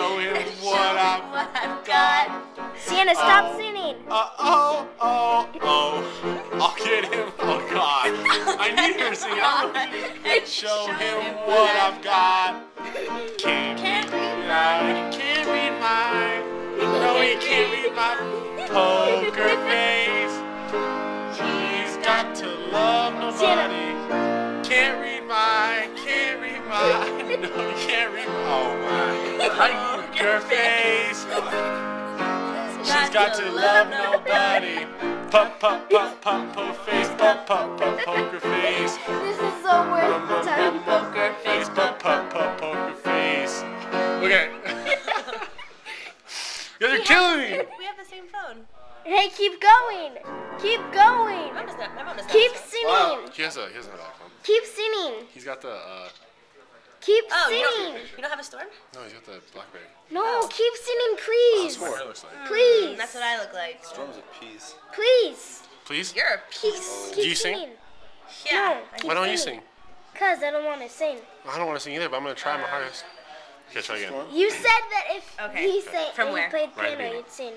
show him what I've got. Santa, stop singing. Oh. I'll get him. Oh God. I need her to sing. Show him what I've got. Can't read mine. Can't read mine. No, he can't read my poker face. He's got to love nobody. Can't read mine. Can't read mine. No, he can't read mine. Oh my. Poker face. She's got to love nobody. Poker face. Poker face. This is so weird. Poker face. Poker face. Okay. You guys are killing me. We have the same phone. Hey, keep going. Keep going. My mom does Keep that. singing. He has an iPhone. Keep singing. He's got the Keep Oh, singing. you don't have a storm? no, he's got the BlackBerry. No, keep singing, please. That's what it looks like. Please. That's what I look like. Storm's a piece. Please. Please. You're a Keep Do you sing? singing. yeah. No. Why don't you sing? Cause I don't want to sing. I don't want to sing either, but I'm gonna try my hardest. Okay, try again. You said that if Okay. he sang, From if where? he played Right piano, here. you'd sing.